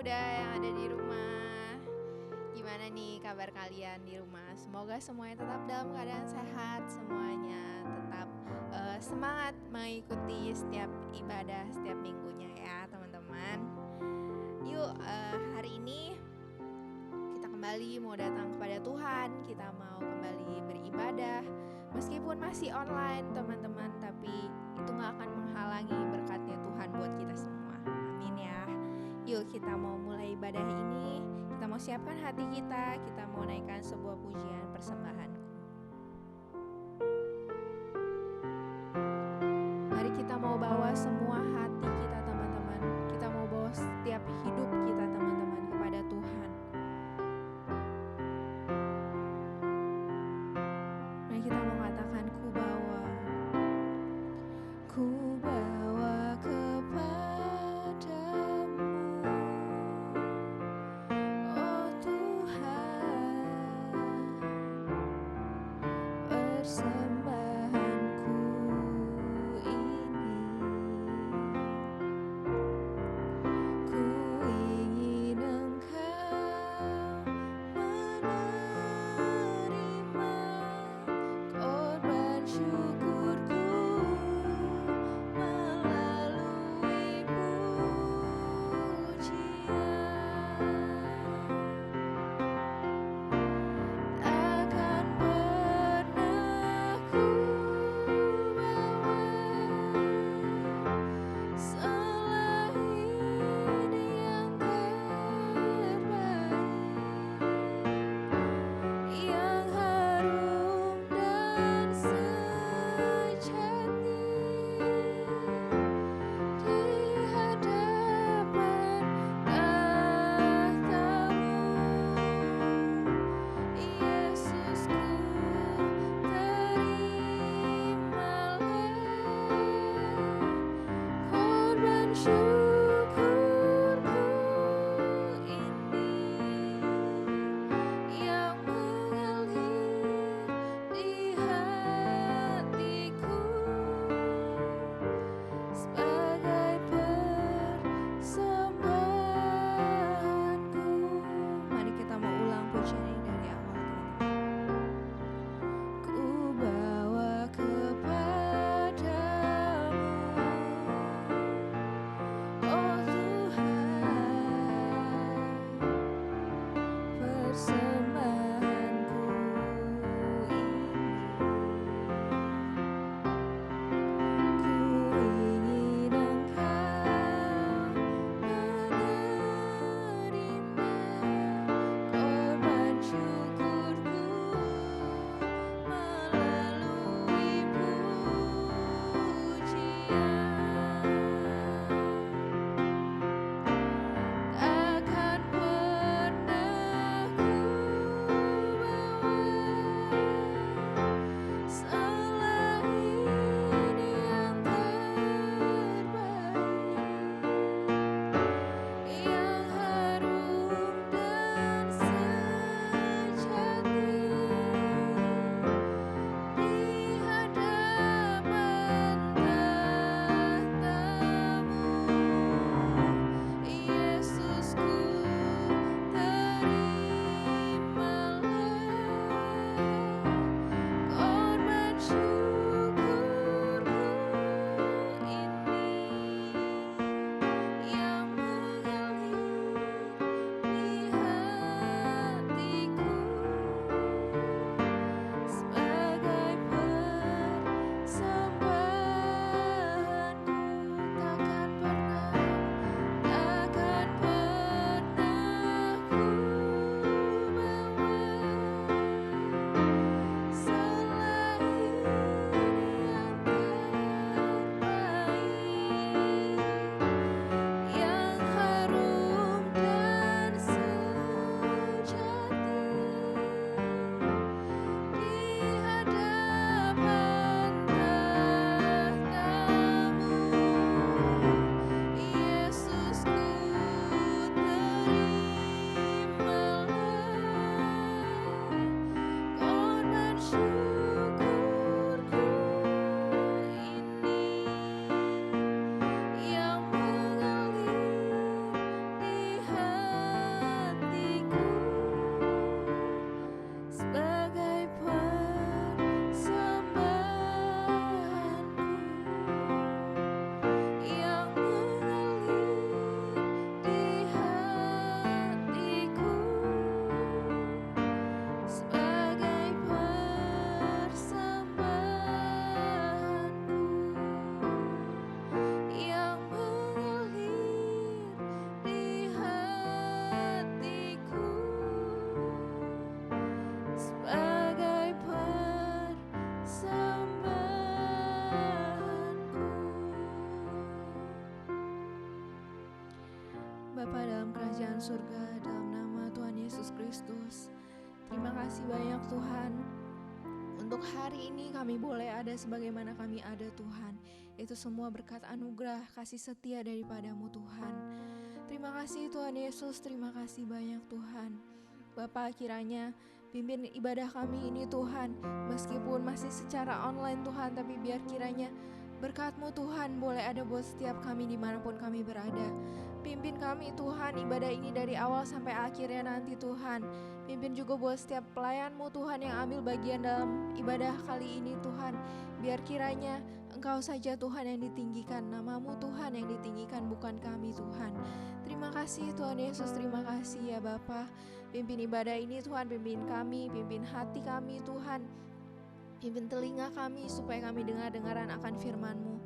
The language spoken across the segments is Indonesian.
muda yang ada di rumah. Gimana nih kabar kalian di rumah? Semoga semuanya tetap dalam keadaan sehat, semuanya tetap semangat mengikuti setiap ibadah setiap minggunya ya teman-teman. Yuk hari ini kita kembali mau datang kepada Tuhan, kita mau kembali beribadah. Meskipun masih online teman-teman, tapi itu gak akan menghalangi berkatnya Tuhan buat kita semua. Amin ya. Yuk kita mau mulai ibadah ini, kita mau siapkan hati kita mau naikkan sebuah pujian persembahan. Mari kita mau bawa semua hati kita teman-teman, kita mau bawa setiap hidup kita teman-teman kepada Tuhan. Mari kita mau katakan ku bawa kepadamu, oh Tuhan, Bapa dalam kerajaan surga, dalam nama Tuhan Yesus Kristus, terima kasih banyak Tuhan. Untuk hari ini kami boleh ada sebagaimana kami ada Tuhan. Itu semua berkat anugerah kasih setia daripadamu Tuhan. Terima kasih Tuhan Yesus, terima kasih banyak Tuhan. Bapa, kiranya pimpin ibadah kami ini Tuhan, meskipun masih secara online Tuhan, tapi biar kiranya berkat-Mu Tuhan boleh ada buat setiap kami dimanapun kami berada. Pimpin kami Tuhan ibadah ini dari awal sampai akhirnya nanti Tuhan. Pimpin juga buat setiap pelayan-Mu Tuhan yang ambil bagian dalam ibadah kali ini Tuhan. Biar kiranya Engkau saja Tuhan yang ditinggikan, nama-Mu Tuhan yang ditinggikan, bukan kami Tuhan. Terima kasih Tuhan Yesus, terima kasih ya Bapa. Pimpin ibadah ini Tuhan, pimpin kami, pimpin hati kami Tuhan. Pimpin telinga kami supaya kami dengar-dengaran akan firman-Mu.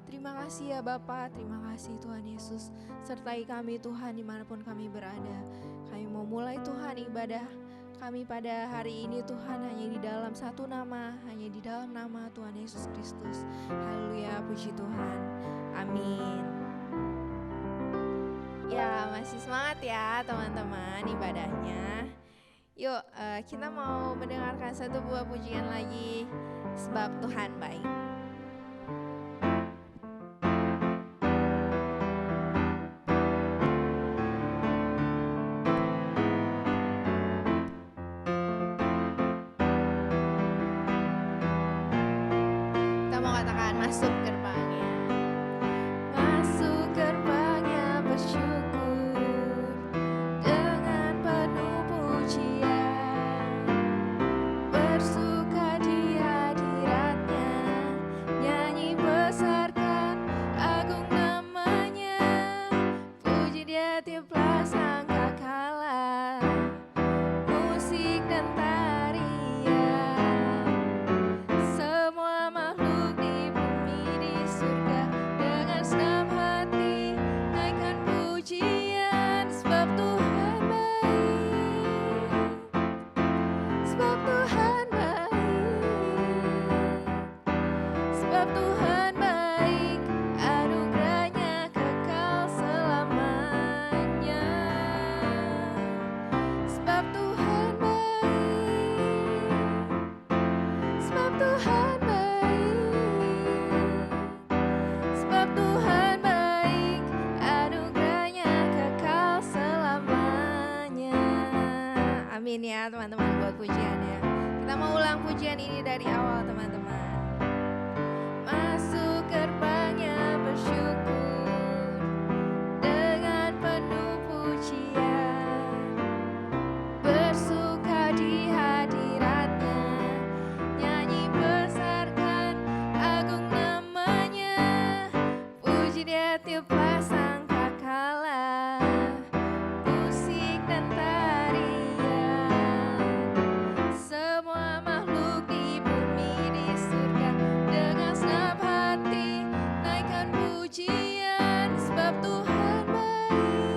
Terima kasih ya Bapa, terima kasih Tuhan Yesus. Sertai kami Tuhan dimanapun kami berada. Kami mau mulai Tuhan ibadah kami pada hari ini Tuhan hanya di dalam satu nama, hanya di dalam nama Tuhan Yesus Kristus. Haleluya, puji Tuhan. Amin. Ya, masih semangat ya teman-teman ibadahnya. Yuk, kita mau mendengarkan satu buah pujian lagi, sebab Tuhan baik. Kita mau katakan masuk gerbangnya. Masuk gerbangnya bersyukur dengan penuh pujian, bersuka di hadiratnya, nyanyi besarkan agung namanya, puji dia tiuplah sangkakala, musik dan tarian, semua makhluk di bumi di surga dengan senang hati naikkan pujian, sebab Tuhan baik, sebab Tuhan baik, sebab Tuhan baik, anugerahnya kekal selamanya, sebab Tuhan baik, sebab Tuhan baik, sebab Tuhan baik, anugerahnya kekal selamanya. Amin ya teman-teman buat pujiannya. Kita mau ulang pujian ini dari awal teman-teman. Masuk gerbangnya bersyukur dengan penuh pujian, bersuka di hadiratnya, nyanyi besarkan agung namanya, puji dia tiuplah sangkakala, musik dan tarian, semua makhluk di bumi di surga dengan senang hati naikkan pujian, sebab Tuhan baik,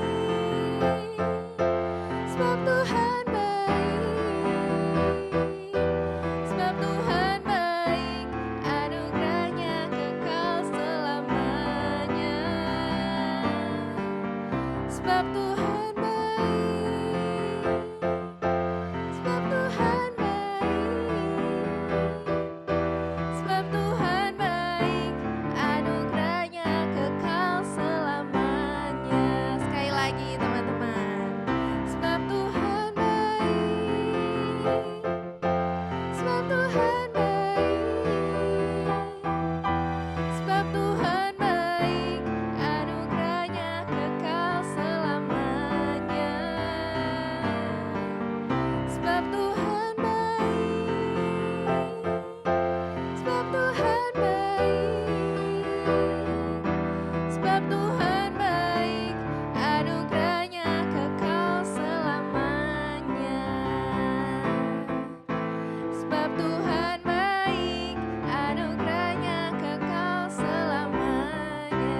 sebab Tuhan baik, sebab Tuhan baik, anugerahnya kekal selamanya, sebab Tuhan baik, sebab Tuhan baik, sebab Tuhan baik, anugerahnya kekal selamanya. Sekali lagi teman-teman, sebab Tuhan baik, sebab Tuhan baik, sebab Tuhan baik, anugerahnya kekal selamanya, sebab Tuhan baik, sebab Tuhan baik, sebab Tuhan baik, anugerahnya kekal selamanya, sebab Tuhan baik, anugerahnya kekal selamanya,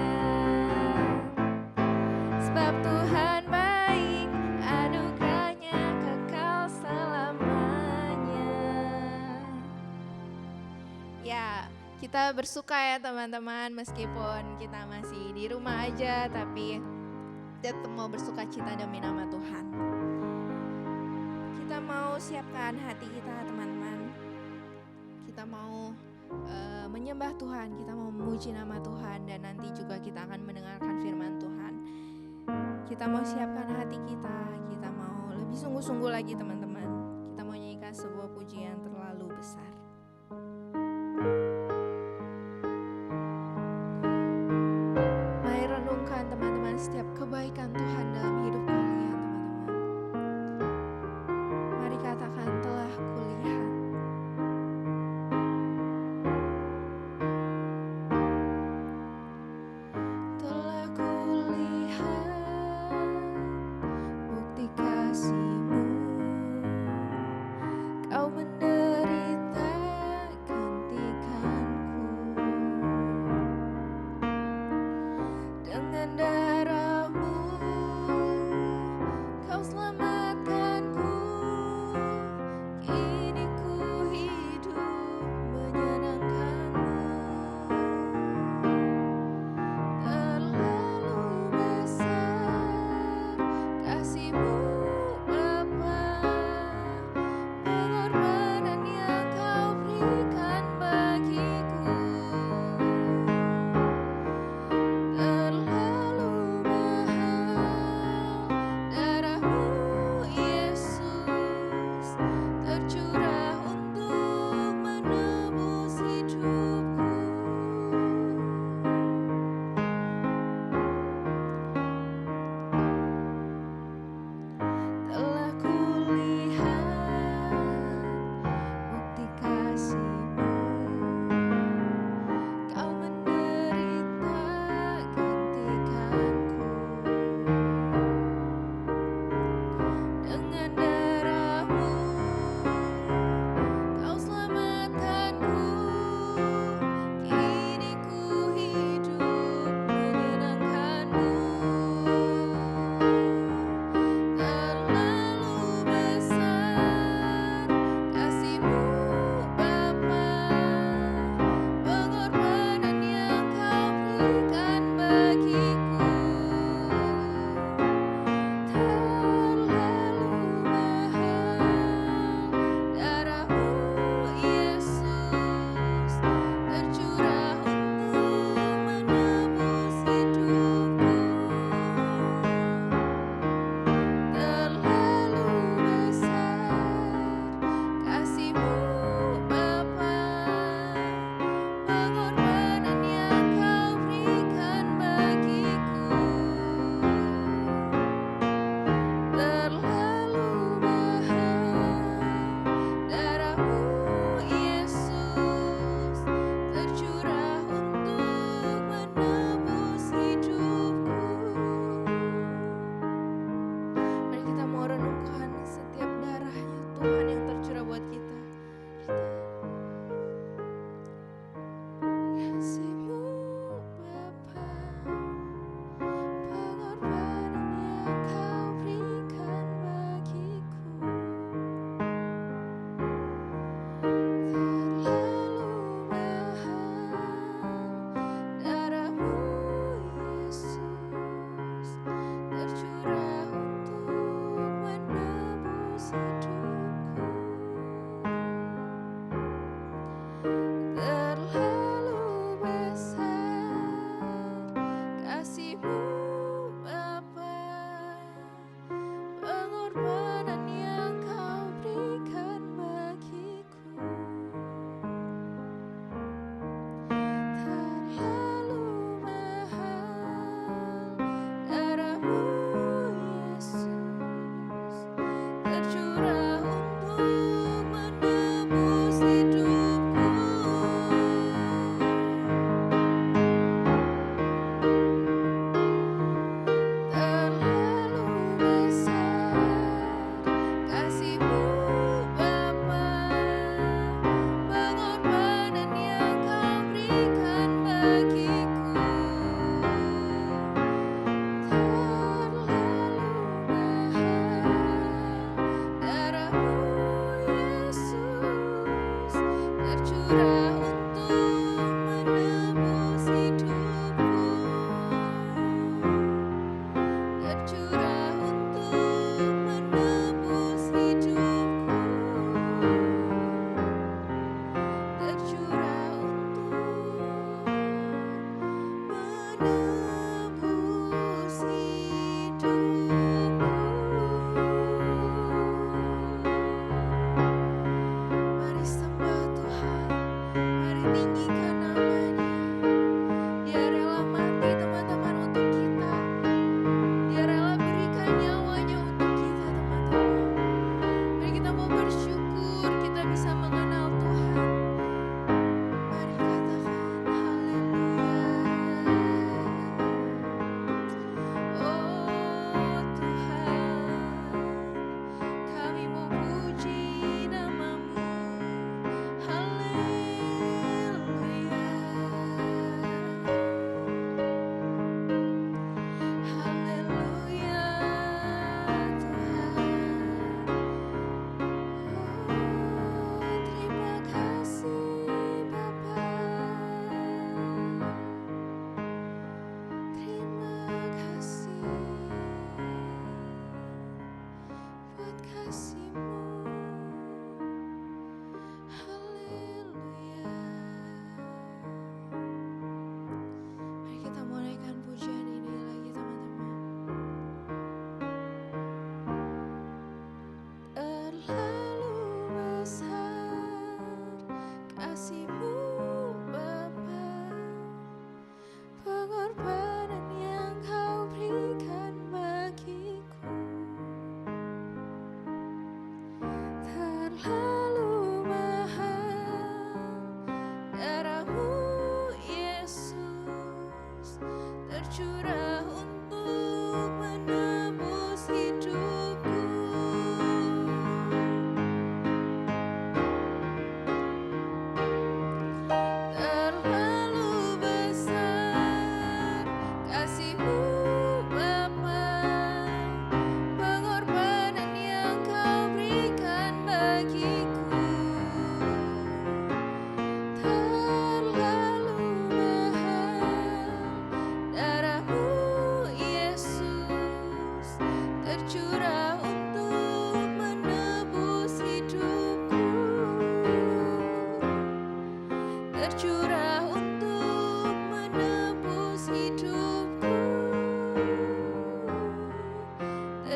sebab Tuhan baik, anugerahnya kekal selamanya. Ya, kita bersuka ya teman-teman, meskipun kita masih di rumah aja, tapi tetap mau bersuka cita demi nama Tuhan. Kita mau siapkan hati kita teman-teman. Kita mau menyembah Tuhan, kita mau memuji nama Tuhan, dan nanti juga kita akan mendengarkan firman Tuhan. Kita mau siapkan hati kita mau lebih sungguh-sungguh lagi teman-teman. Kita mau nyanyikan sebuah pujian terlalu besar. Mari renungkan teman-teman setiap kebaikan Tuhan dalam hidup kalian teman-teman. Mari katakan, telah kulihat. Telah kulihat bukti kasih-Mu. Kau menderita gantikanku. Dengan darah-Mu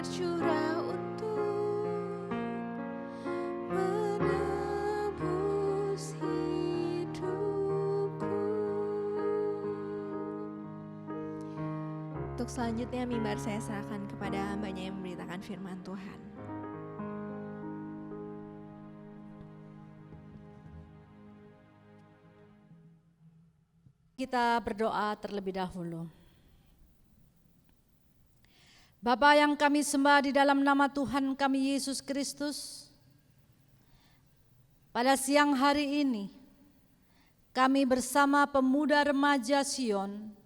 tercurah untuk menebus hidupku. Untuk selanjutnya mimbar saya serahkan kepada hambanya yang memberitakan firman Tuhan. Kita berdoa terlebih dahulu. Bapa yang kami sembah di dalam nama Tuhan kami Yesus Kristus, pada siang hari ini kami bersama pemuda remaja Sion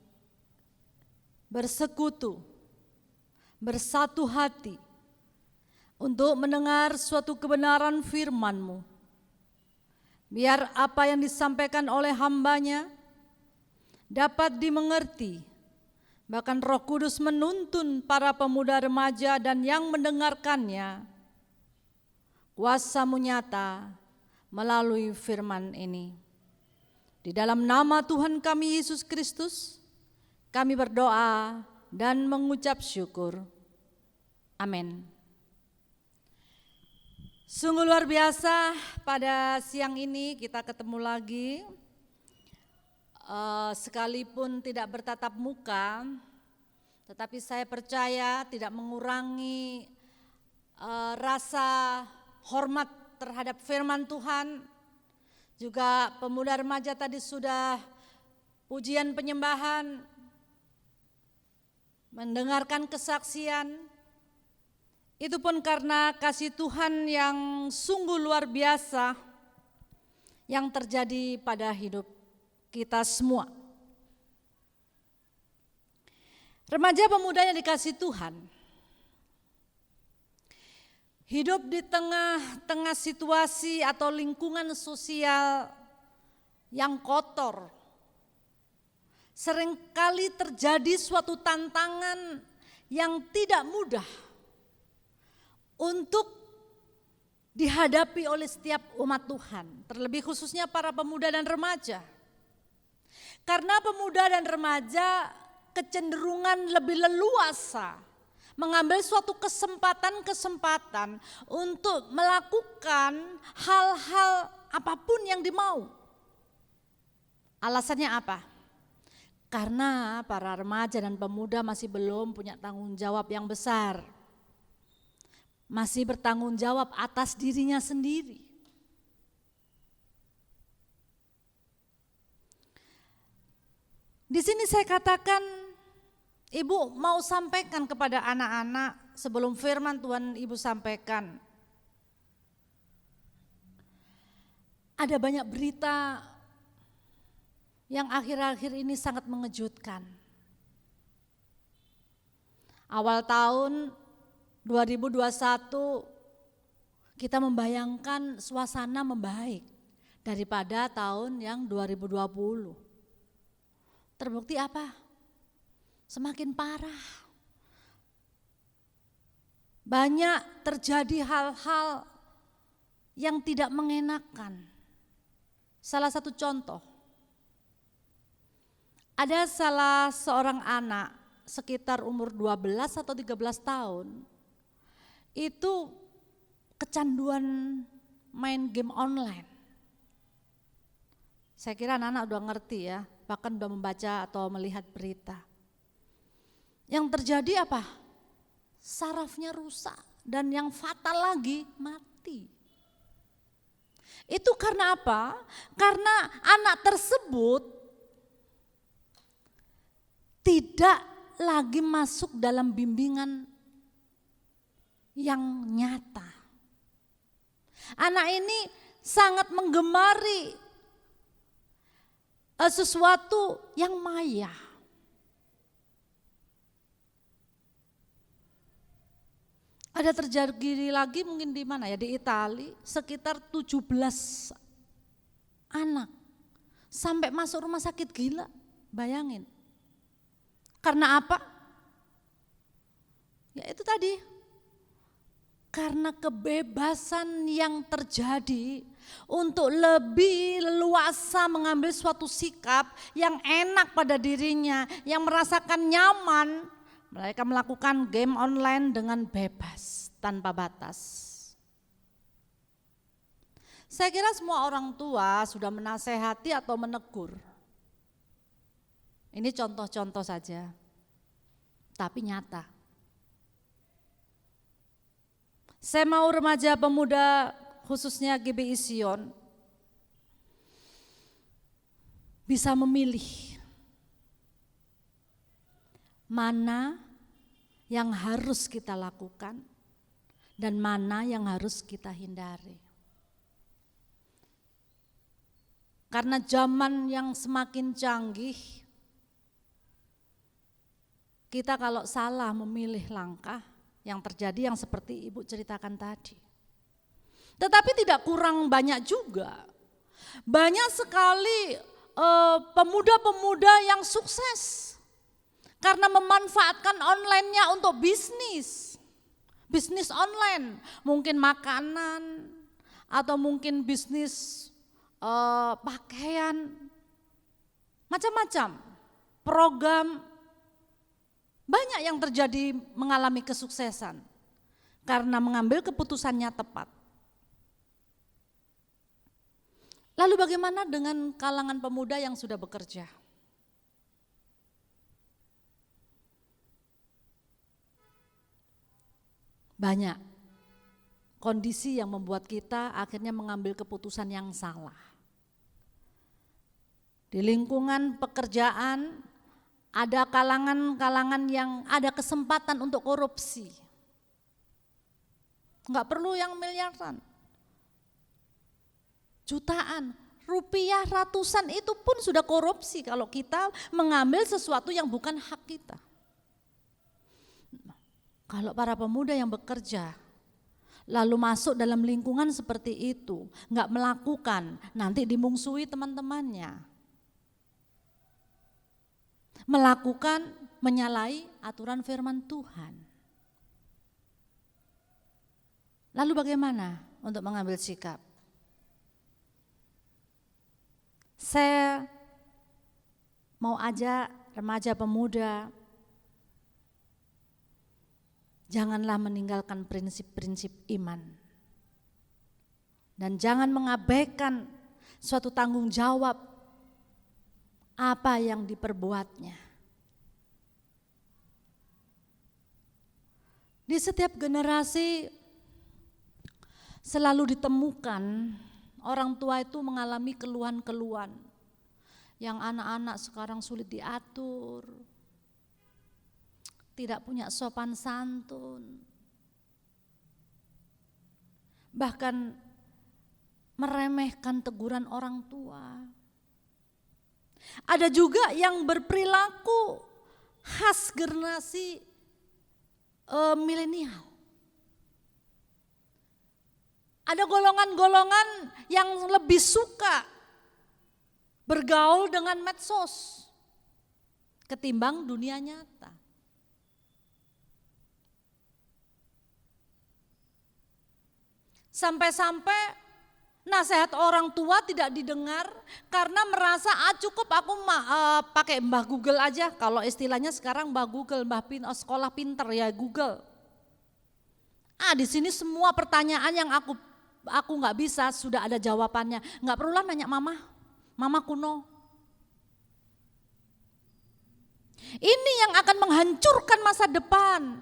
bersekutu, bersatu hati untuk mendengar suatu kebenaran firman-Mu. Biar apa yang disampaikan oleh hambanya dapat dimengerti, bahkan Roh Kudus menuntun para pemuda remaja dan yang mendengarkannya, kuasa-Mu nyata melalui firman ini. Di dalam nama Tuhan kami Yesus Kristus, kami berdoa dan mengucap syukur. Amin. Sungguh luar biasa, pada siang ini kita ketemu lagi. Sekalipun tidak bertatap muka, tetapi saya percaya tidak mengurangi rasa hormat terhadap firman Tuhan. Juga pemuda remaja tadi sudah pujian penyembahan, mendengarkan kesaksian. Itu pun karena kasih Tuhan yang sungguh luar biasa yang terjadi pada hidup kita semua. Remaja pemuda yang dikasih Tuhan, hidup di tengah-tengah situasi atau lingkungan sosial yang kotor. Seringkali terjadi suatu tantangan yang tidak mudah untuk dihadapi oleh setiap umat Tuhan, terlebih khususnya para pemuda dan remaja. Karena pemuda dan remaja kecenderungan lebih leluasa mengambil suatu kesempatan-kesempatan untuk melakukan hal-hal apapun yang dimau. Alasannya apa? Karena para remaja dan pemuda masih belum punya tanggung jawab yang besar. Masih bertanggung jawab atas dirinya sendiri. Di sini saya katakan, Ibu mau sampaikan kepada anak-anak sebelum firman Tuhan Ibu sampaikan. Ada banyak berita yang akhir-akhir ini sangat mengejutkan. Awal tahun 2021 kita membayangkan suasana membaik daripada tahun yang 2020. Terbukti apa? Semakin parah. Banyak terjadi hal-hal yang tidak mengenakan. Salah satu contoh, ada salah seorang anak sekitar umur 12 atau 13 tahun, itu kecanduan main game online. Saya kira anak-anak udah ngerti ya, bahkan udah membaca atau melihat berita. Yang terjadi apa? Sarafnya rusak dan yang fatal lagi mati. Itu karena apa? Karena anak tersebut tidak lagi masuk dalam bimbingan yang nyata. Anak ini sangat menggemari sesuatu yang maya. Ada terjadi lagi mungkin di mana ya, di Italia sekitar 17 anak sampai masuk rumah sakit gila, bayangin. Karena apa? Ya itu tadi, karena kebebasan yang terjadi untuk lebih leluasa mengambil suatu sikap yang enak pada dirinya, yang merasakan nyaman, Mereka melakukan game online dengan bebas, tanpa batas. Saya kira semua orang tua sudah menasehati atau menegur. Ini contoh-contoh saja, tapi nyata. Saya mau remaja pemuda, khususnya GBI Sion, bisa memilih mana yang harus kita lakukan dan mana yang harus kita hindari. Karena zaman yang semakin canggih, kita kalau salah memilih langkah, yang terjadi yang seperti Ibu ceritakan tadi. Tetapi tidak kurang banyak juga. Banyak sekali pemuda-pemuda yang sukses karena memanfaatkan online-nya untuk bisnis. Bisnis online, mungkin makanan atau mungkin bisnis pakaian, macam-macam program. Banyak yang terjadi mengalami kesuksesan karena mengambil keputusannya tepat. Lalu bagaimana dengan kalangan pemuda yang sudah bekerja? Banyak kondisi yang membuat kita akhirnya mengambil keputusan yang salah. Di lingkungan pekerjaan ada kalangan-kalangan yang ada kesempatan untuk korupsi. Enggak perlu yang miliaran. Jutaan, rupiah ratusan itu pun sudah korupsi kalau kita mengambil sesuatu yang bukan hak kita. Kalau para pemuda yang bekerja lalu masuk dalam lingkungan seperti itu, enggak melakukan, nanti dimungsuhi teman-temannya. Melakukan, menyalahi aturan firman Tuhan. Lalu bagaimana untuk mengambil sikap? Saya mau ajak remaja pemuda, janganlah meninggalkan prinsip-prinsip iman. Dan jangan mengabaikan suatu tanggung jawab apa yang diperbuatnya. Di setiap generasi selalu ditemukan orang tua itu mengalami keluhan-keluhan yang anak-anak sekarang sulit diatur, tidak punya sopan santun, bahkan meremehkan teguran orang tua. Ada juga yang berperilaku khas generasi milenial. Ada golongan-golongan yang lebih suka bergaul dengan medsos ketimbang dunia nyata. Sampai-sampai nasihat orang tua tidak didengar karena merasa cukup aku pakai Mbah Google aja. Kalau istilahnya sekarang Mbah Google, sekolah pinter ya Google. Di sini semua pertanyaan yang aku nggak bisa sudah ada jawabannya. Nggak perlulah nanya mama kuno. Ini yang akan menghancurkan masa depan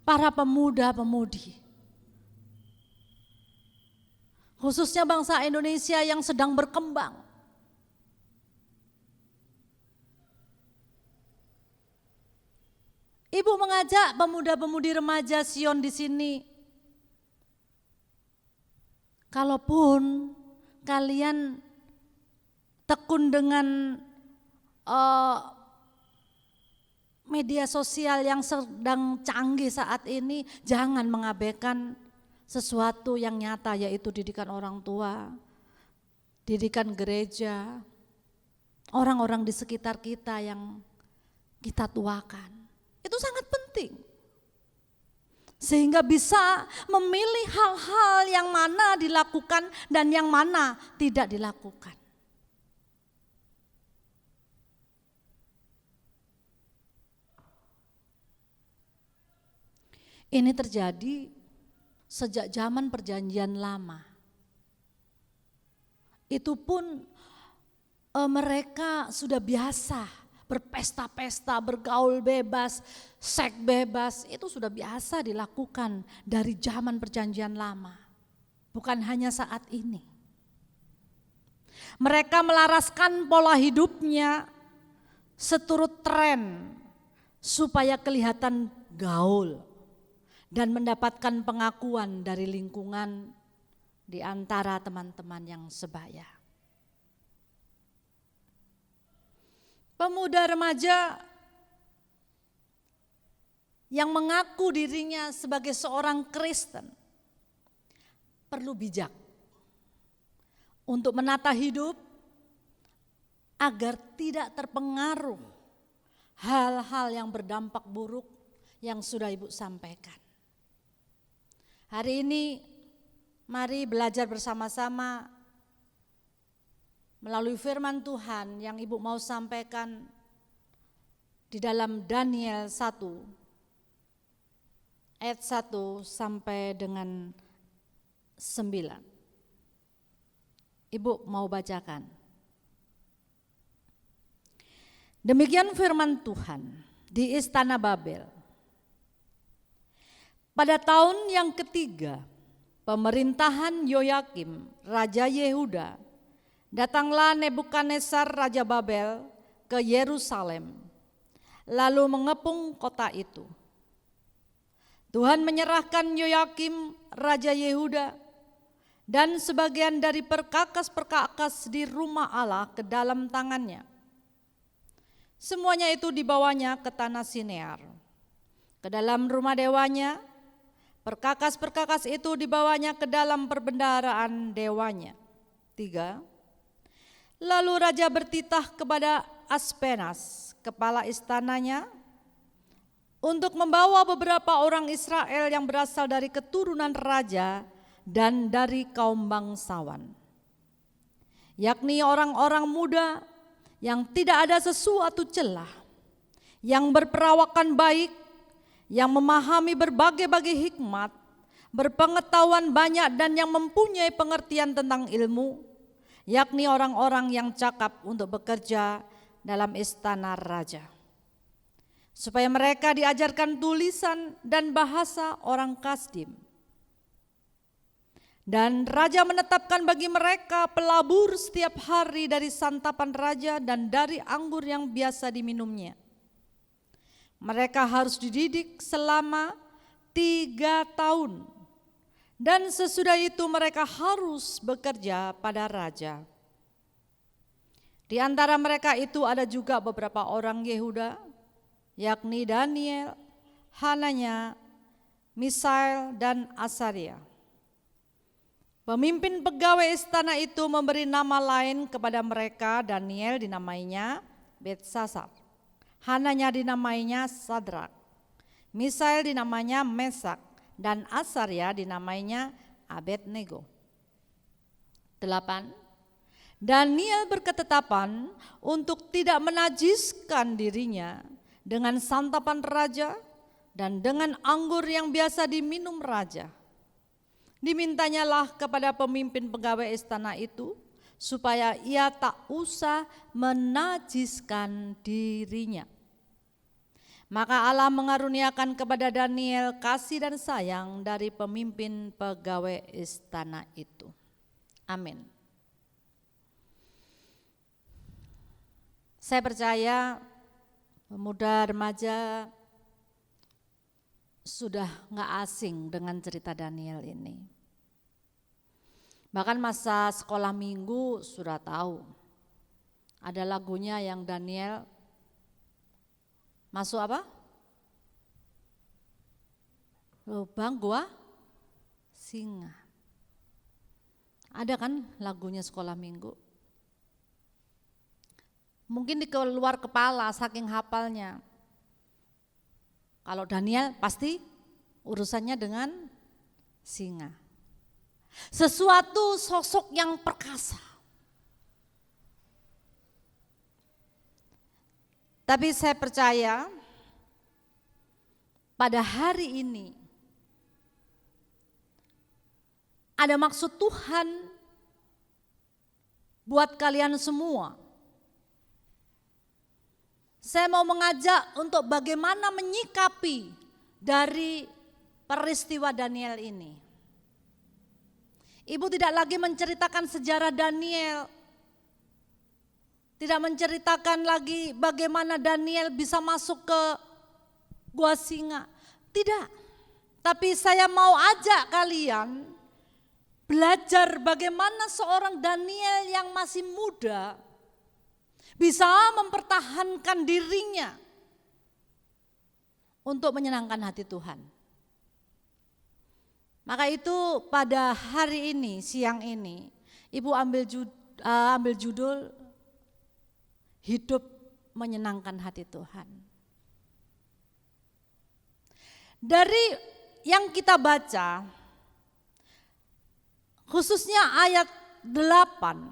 para pemuda-pemudi. Khususnya bangsa Indonesia yang sedang berkembang. Ibu mengajak pemuda-pemudi remaja Sion di sini. Kalaupun kalian tekun dengan media sosial yang sedang canggih saat ini, jangan mengabaikan sesuatu yang nyata, yaitu didikan orang tua, didikan gereja, orang-orang di sekitar kita yang kita tuakan. Itu sangat penting. Sehingga bisa memilih hal-hal yang mana dilakukan dan yang mana tidak dilakukan. Ini terjadi sejak zaman Perjanjian Lama. Itu pun mereka sudah biasa berpesta-pesta, bergaul bebas, seks bebas, itu sudah biasa dilakukan dari zaman Perjanjian Lama. Bukan hanya saat ini. Mereka melaraskan pola hidupnya seturut tren supaya kelihatan gaul dan mendapatkan pengakuan dari lingkungan di antara teman-teman yang sebaya. Pemuda remaja yang mengaku dirinya sebagai seorang Kristen perlu bijak untuk menata hidup agar tidak terpengaruh hal-hal yang berdampak buruk yang sudah Ibu sampaikan. Hari ini mari belajar bersama-sama melalui firman Tuhan yang Ibu mau sampaikan di dalam Daniel 1 ayat 1 sampai dengan 9. Ibu mau bacakan. Demikian firman Tuhan di Istana Babel. Pada tahun yang ketiga pemerintahan Yoyakim, Raja Yehuda, datanglah Nebukadnezar Raja Babel ke Yerusalem, lalu mengepung kota itu. Tuhan menyerahkan Yoyakim, Raja Yehuda, dan sebagian dari perkakas-perkakas di rumah Allah ke dalam tangannya. Semuanya itu dibawanya ke tanah Sinear, ke dalam rumah dewanya. Perkakas-perkakas itu dibawanya ke dalam perbendaharaan dewanya. 3. Lalu raja bertitah kepada Aspenas, kepala istananya, untuk membawa beberapa orang Israel yang berasal dari keturunan raja dan dari kaum bangsawan, yakni orang-orang muda yang tidak ada sesuatu celah, yang berperawakan baik, yang memahami berbagai-bagai hikmat, berpengetahuan banyak dan yang mempunyai pengertian tentang ilmu, yakni orang-orang yang cakap untuk bekerja dalam istana raja. Supaya mereka diajarkan tulisan dan bahasa orang Kasdim. Dan raja menetapkan bagi mereka pelabur setiap hari dari santapan raja dan dari anggur yang biasa diminumnya. Mereka harus dididik selama 3 tahun. Dan sesudah itu mereka harus bekerja pada raja. Di antara mereka itu ada juga beberapa orang Yehuda, yakni Daniel, Hananya, Misael, dan Asaria. Pemimpin pegawai istana itu memberi nama lain kepada mereka. Daniel dinamainya Belsasar, Hananya dinamainya Sadrak, Misael dinamainya Mesak, dan Asaria dinamainya Abednego. 8. Daniel berketetapan untuk tidak menajiskan dirinya dengan santapan raja dan dengan anggur yang biasa diminum raja. Dimintanyalah kepada pemimpin pegawai istana itu supaya ia tak usah menajiskan dirinya. Maka Allah mengaruniakan kepada Daniel kasih dan sayang dari pemimpin pegawai istana itu. Amin. Saya percaya pemuda remaja sudah gak asing dengan cerita Daniel ini. Bahkan masa sekolah minggu sudah tahu. Ada lagunya yang Daniel masuk apa? Lubang gua singa. Ada kan lagunya sekolah minggu? Mungkin di luar kepala saking hafalnya. Kalau Daniel pasti urusannya dengan singa. Sesuatu sosok yang perkasa. Tapi saya percaya pada hari ini Ada maksud Tuhan buat kalian semua. Saya mau mengajak untuk bagaimana menyikapi dari peristiwa Daniel ini. Ibu tidak lagi menceritakan sejarah Daniel. Tidak menceritakan lagi bagaimana Daniel bisa masuk ke gua singa. Tidak. Tapi saya mau ajak kalian belajar bagaimana seorang Daniel yang masih muda bisa mempertahankan dirinya untuk menyenangkan hati Tuhan. Maka itu pada hari ini, siang ini, Ibu ambil judul Hidup Menyenangkan Hati Tuhan. Dari yang kita baca, khususnya ayat 8,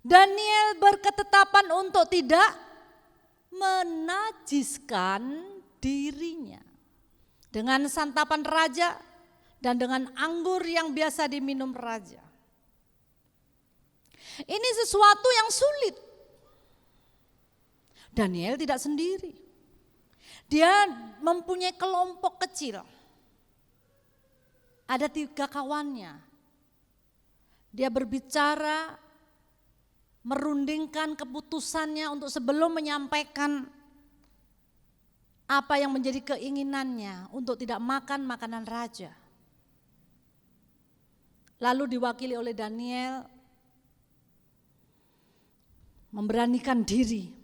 Daniel berketetapan untuk tidak menajiskan dirinya dengan santapan raja dan dengan anggur yang biasa diminum raja. Ini sesuatu yang sulit. Daniel tidak sendiri. Dia mempunyai kelompok kecil. Ada 3 kawannya. Dia berbicara, merundingkan keputusannya untuk sebelum menyampaikan apa yang menjadi keinginannya untuk tidak makan makanan raja. Lalu diwakili oleh Daniel memberanikan diri.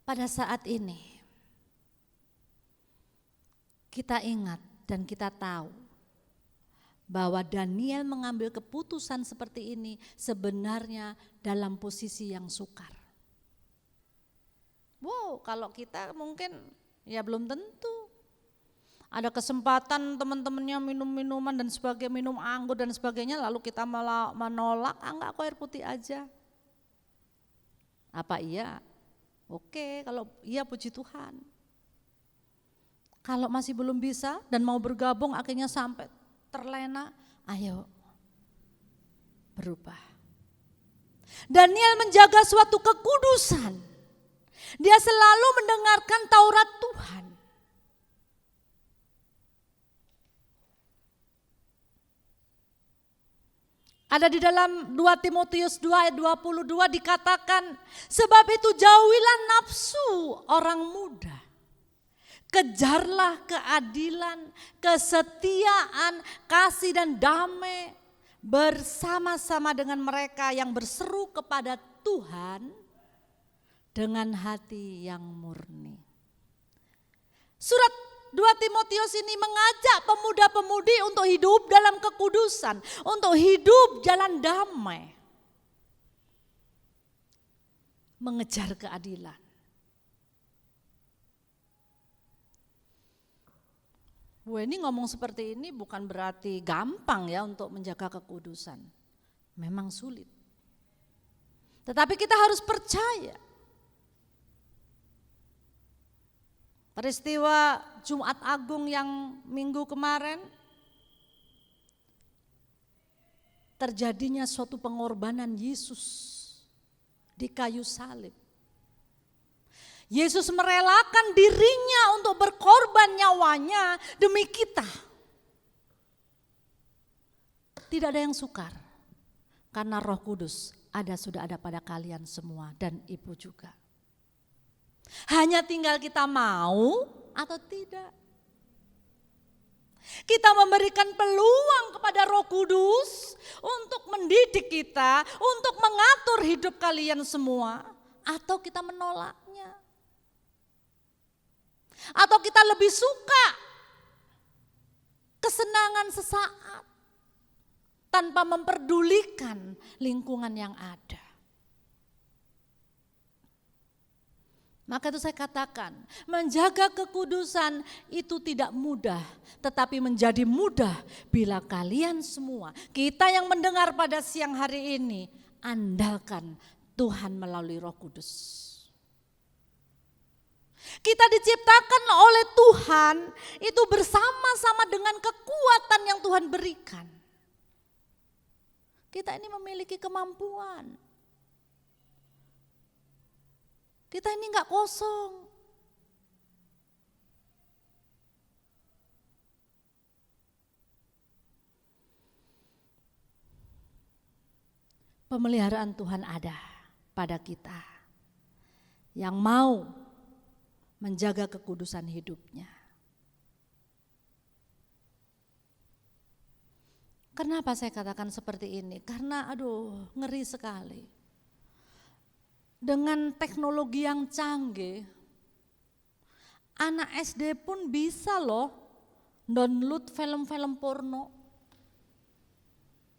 Pada saat ini kita ingat dan kita tahu bahwa Daniel mengambil keputusan seperti ini sebenarnya dalam posisi yang sukar. Wow, kalau kita mungkin ya belum tentu. Ada kesempatan teman-temannya minum minuman dan sebagainya, minum anggur dan sebagainya, lalu kita malah menolak, enggak, aku air putih aja. Apa iya? Oke, kalau iya puji Tuhan. Kalau masih belum bisa dan mau bergabung akhirnya sampai terlena, ayo berubah. Daniel menjaga suatu kekudusan. Dia selalu mendengarkan Taurat Tuhan. Ada di dalam 2 Timotius 2 ayat 22 dikatakan, sebab itu jauhilah nafsu orang muda. Kejarlah keadilan, kesetiaan, kasih dan damai bersama-sama dengan mereka yang berseru kepada Tuhan dengan hati yang murni. Surat 2 Timotius ini mengajak pemuda-pemudi untuk hidup dalam kekudusan, untuk hidup jalan damai, mengejar keadilan. Wah, ini ngomong seperti ini bukan berarti gampang ya untuk menjaga kekudusan. Memang sulit. Tetapi kita harus percaya. Peristiwa Jumat Agung yang minggu kemarin, terjadinya suatu pengorbanan Yesus di kayu salib. Yesus merelakan dirinya untuk berkorban nyawanya demi kita. Tidak ada yang sukar, karena Roh Kudus sudah ada pada kalian semua dan ibu juga. Hanya tinggal kita mau atau tidak. Kita memberikan peluang kepada Roh Kudus untuk mendidik kita, untuk mengatur hidup kalian semua, atau kita menolaknya. Atau kita lebih suka kesenangan sesaat tanpa memperdulikan lingkungan yang ada. Maka itu saya katakan, menjaga kekudusan itu tidak mudah, tetapi menjadi mudah bila kalian semua, kita yang mendengar pada siang hari ini, andalkan Tuhan melalui Roh Kudus. Kita diciptakan oleh Tuhan itu bersama-sama dengan kekuatan yang Tuhan berikan. Kita ini memiliki kemampuan. Kita ini enggak kosong. Pemeliharaan Tuhan ada pada kita yang mau menjaga kekudusan hidupnya. Kenapa saya katakan seperti ini? Karena ngeri sekali. Dengan teknologi yang canggih, anak SD pun bisa loh download film-film porno.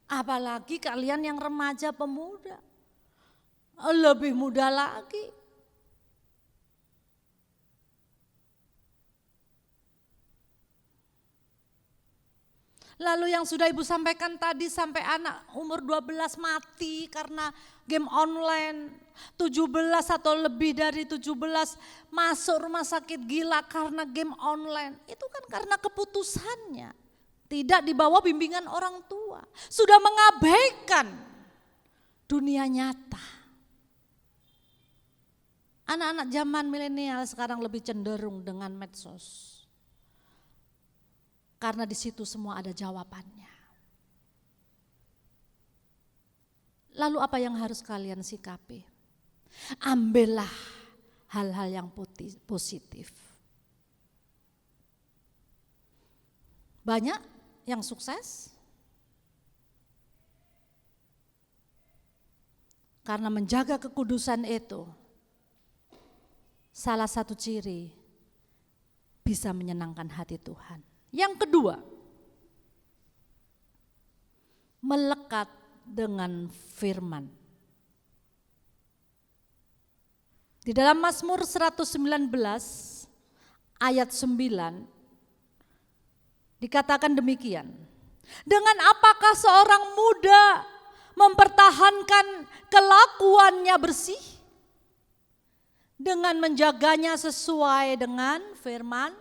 Apalagi kalian yang remaja pemuda, lebih muda lagi. Lalu yang sudah Ibu sampaikan tadi sampai anak umur 12 mati karena game online, 17 atau lebih dari 17 masuk rumah sakit gila karena game online. Itu kan karena keputusannya, tidak di bawah bimbingan orang tua, sudah mengabaikan dunia nyata. Anak-anak zaman milenial sekarang lebih cenderung dengan medsos. Karena di situ semua ada jawabannya. Lalu apa yang harus kalian sikapi? Ambillah hal-hal yang positif. Banyak yang sukses karena menjaga kekudusan itu. Salah satu ciri bisa menyenangkan hati Tuhan. Yang kedua, melekat dengan firman. Di dalam Mazmur 119 ayat 9 dikatakan demikian. Dengan apakah seorang muda mempertahankan kelakuannya bersih? Dengan menjaganya sesuai dengan firman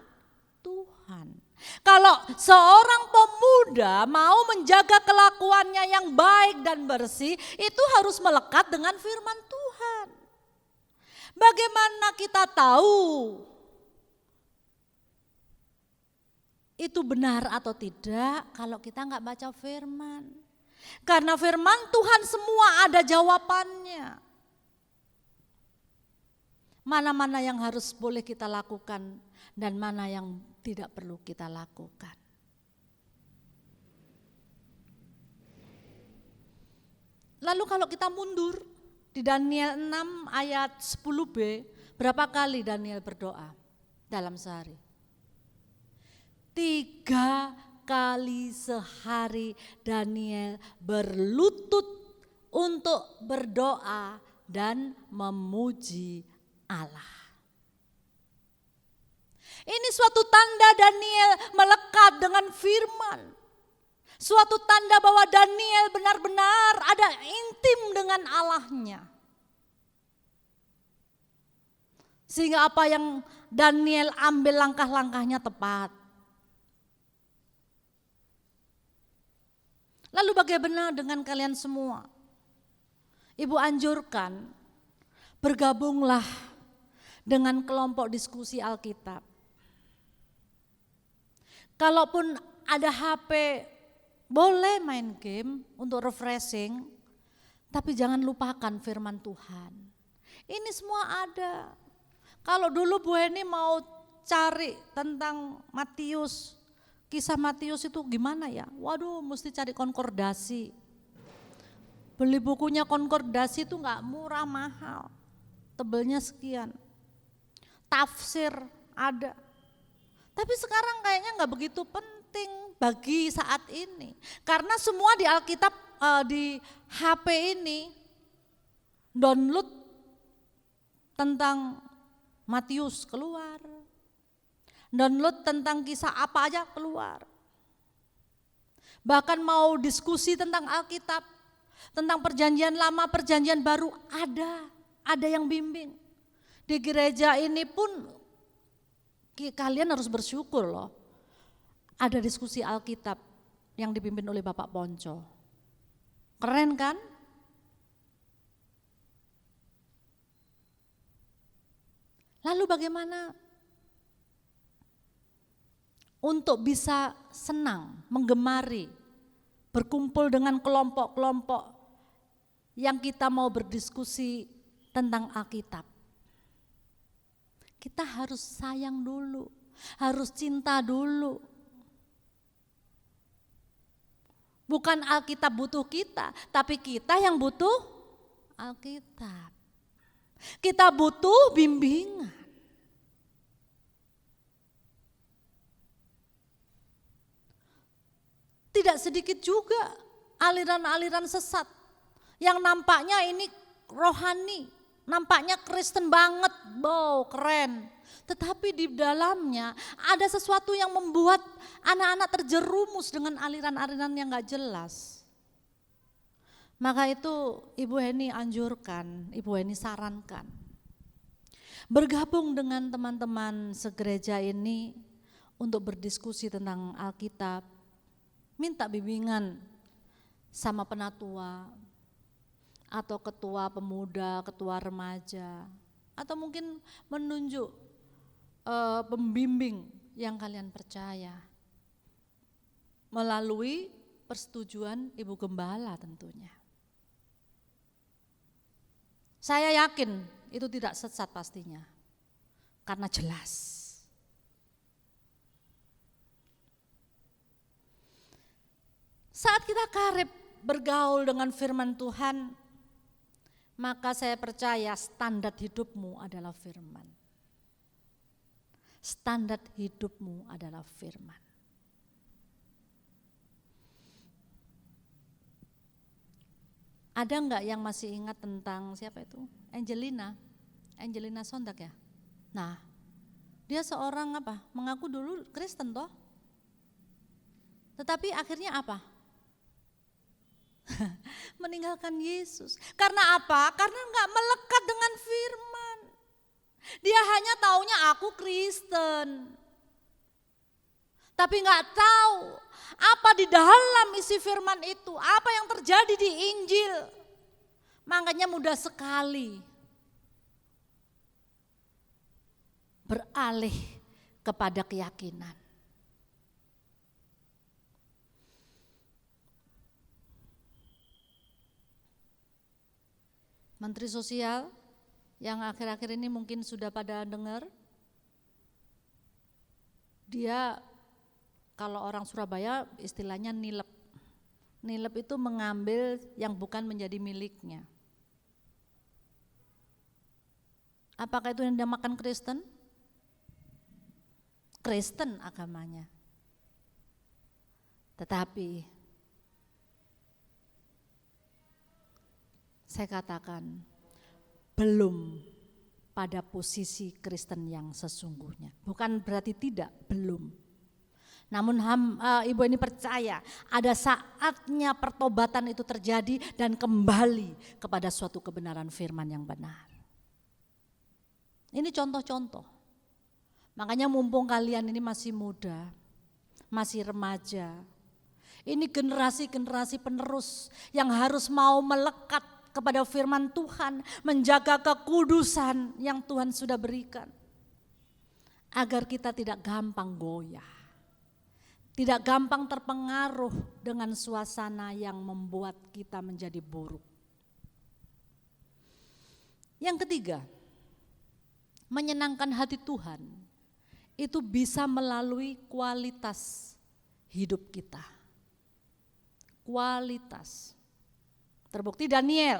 Tuhan. Kalau seorang pemuda mau menjaga kelakuannya yang baik dan bersih, itu harus melekat dengan firman Tuhan. Bagaimana kita tahu itu benar atau tidak kalau kita nggak baca firman? Karena firman Tuhan semua ada jawabannya. Mana-mana yang harus boleh kita lakukan dan mana yang tidak perlu kita lakukan. Lalu kalau kita mundur di Daniel 6 ayat 10b, berapa kali Daniel berdoa dalam sehari? 3 kali sehari Daniel berlutut untuk berdoa dan memuji Allah. Ini suatu tanda Daniel melekat dengan firman. Suatu tanda bahwa Daniel benar-benar ada intim dengan Allahnya. Sehingga apa yang Daniel ambil langkah-langkahnya tepat. Lalu bagaimana dengan kalian semua? Ibu anjurkan bergabunglah dengan kelompok diskusi Alkitab. Kalaupun ada HP, boleh main game untuk refreshing, tapi jangan lupakan firman Tuhan. Ini semua ada. Kalau dulu Bu Heni mau cari tentang Matius, kisah Matius itu gimana ya? Waduh, mesti cari konkordasi. Beli bukunya konkordasi itu gak murah, mahal. Tebelnya sekian. Tafsir ada. Tapi sekarang kayaknya gak begitu penting bagi saat ini. Karena semua di Alkitab, di HP ini download tentang Matius keluar. Download tentang kisah apa aja keluar. Bahkan mau diskusi tentang Alkitab, tentang perjanjian lama, perjanjian baru ada yang bimbing. Di gereja ini pun Kalian harus bersyukur loh. Ada diskusi Alkitab yang dipimpin oleh Bapak Ponco. Keren kan? Lalu bagaimana untuk bisa senang, menggemari, berkumpul dengan kelompok-kelompok yang kita mau berdiskusi tentang Alkitab? Kita harus sayang dulu, harus cinta dulu. Bukan Alkitab butuh kita, tapi kita yang butuh Alkitab. Kita butuh bimbingan. Tidak sedikit juga aliran-aliran sesat yang nampaknya ini rohani, nampaknya Kristen banget, wow keren. Tetapi di dalamnya ada sesuatu yang membuat anak-anak terjerumus dengan aliran-aliran yang gak jelas. Maka itu Ibu Heni anjurkan, Ibu Heni sarankan. Bergabung dengan teman-teman segereja ini untuk berdiskusi tentang Alkitab. Minta bimbingan sama penatua atau ketua pemuda, ketua remaja, atau mungkin menunjuk pembimbing yang kalian percaya melalui persetujuan Ibu Gembala tentunya. Saya yakin itu tidak sesat pastinya, karena jelas. Saat kita karib bergaul dengan firman Tuhan, maka saya percaya standar hidupmu adalah firman. Standar hidupmu adalah firman. Ada enggak yang masih ingat tentang siapa itu? Angelina Sondag ya? Nah, dia seorang apa? Mengaku dulu Kristen toh? Tetapi akhirnya apa? Meninggalkan Yesus. Karena apa? Karena enggak melekat dengan firman. Dia hanya taunya aku Kristen. Tapi enggak tahu apa di dalam isi firman itu, apa yang terjadi di Injil. Makanya mudah sekali beralih kepada keyakinan. Menteri Sosial yang akhir-akhir ini mungkin sudah pada dengar, dia kalau orang Surabaya istilahnya nilep. Nilep itu mengambil yang bukan menjadi miliknya. Apakah itu yang dinamakan Kristen? Kristen agamanya. Tetapi saya katakan belum pada posisi Kristen yang sesungguhnya. Bukan berarti tidak, belum. Namun Ibu ini percaya ada saatnya pertobatan itu terjadi dan kembali kepada suatu kebenaran firman yang benar. Ini contoh-contoh. Makanya mumpung kalian ini masih muda, masih remaja, ini generasi-generasi penerus yang harus mau melekat kepada firman Tuhan, menjaga kekudusan yang Tuhan sudah berikan. Agar kita tidak gampang goyah. Tidak gampang terpengaruh dengan suasana yang membuat kita menjadi buruk. Yang ketiga, menyenangkan hati Tuhan itu bisa melalui kualitas hidup kita. Kualitas. Terbukti Daniel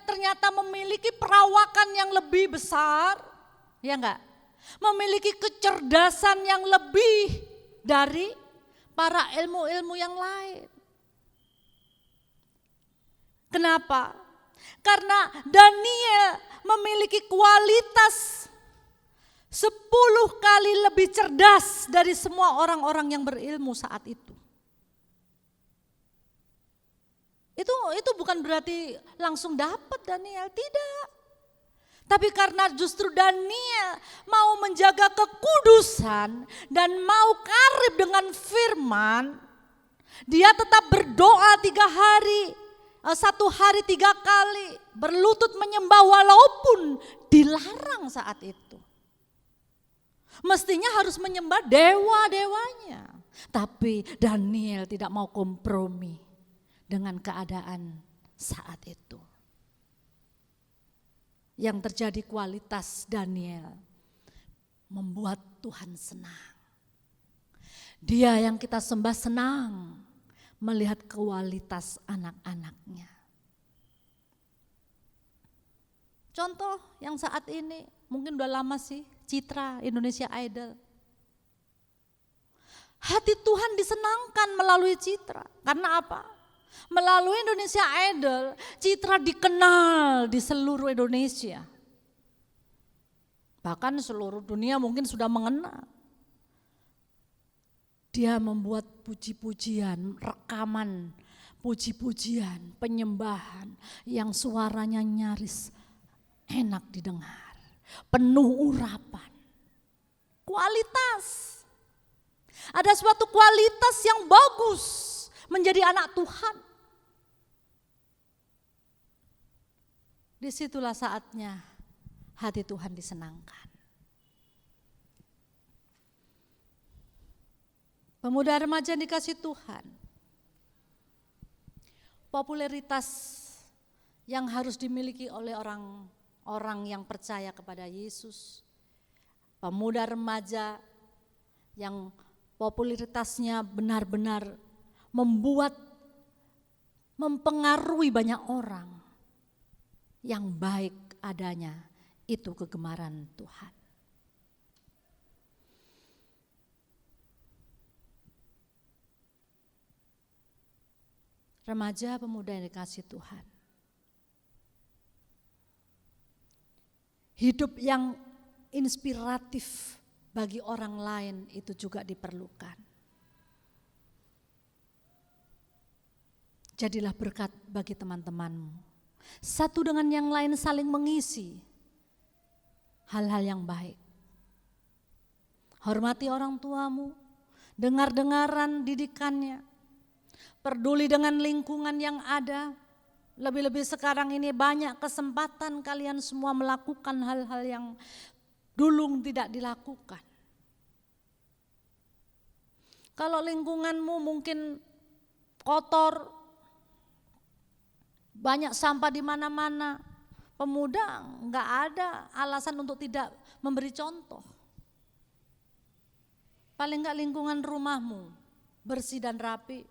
ternyata memiliki perawakan yang lebih besar, ya enggak? Memiliki kecerdasan yang lebih dari para ilmu-ilmu yang lain. Kenapa? Karena Daniel memiliki kualitas 10 kali lebih cerdas dari semua orang-orang yang berilmu saat itu. Itu bukan berarti langsung dapat Daniel, tidak. Tapi karena justru Daniel mau menjaga kekudusan dan mau karib dengan firman, dia tetap berdoa 3 hari, 1 hari 3 kali, berlutut menyembah walaupun dilarang saat itu. Mestinya harus menyembah dewa-dewanya. Tapi Daniel tidak mau kompromi dengan keadaan saat itu. Yang terjadi kualitas Daniel membuat Tuhan senang. Dia yang kita sembah senang melihat kualitas anak-anaknya. Contoh yang saat ini mungkin udah lama sih, Citra Indonesia Idol. Hati Tuhan disenangkan melalui Citra. Karena apa? Melalui Indonesia Idol, Citra dikenal di seluruh Indonesia. Bahkan seluruh dunia mungkin sudah mengenal. Dia membuat puji-pujian, rekaman puji-pujian, penyembahan yang suaranya nyaris enak didengar, penuh urapan. Kualitas. Ada suatu kualitas yang bagus menjadi anak Tuhan. Disitulah saatnya hati Tuhan disenangkan. Pemuda remaja yang dikasih Tuhan, popularitas yang harus dimiliki oleh orang yang percaya kepada Yesus. Pemuda remaja yang popularitasnya benar-benar mempengaruhi banyak orang. Yang baik adanya itu kegemaran Tuhan. Remaja pemuda yang dikasih Tuhan. Hidup yang inspiratif bagi orang lain itu juga diperlukan. Jadilah berkat bagi teman-temanmu. Satu dengan yang lain saling mengisi hal-hal yang baik. Hormati orang tuamu, dengar-dengaran didikannya, peduli dengan lingkungan yang ada. Lebih-lebih sekarang ini banyak kesempatan kalian semua melakukan hal-hal yang dulu tidak dilakukan. Kalau lingkunganmu mungkin kotor, banyak sampah di mana-mana, pemuda enggak ada alasan untuk tidak memberi contoh. Paling enggak lingkungan rumahmu bersih dan rapi.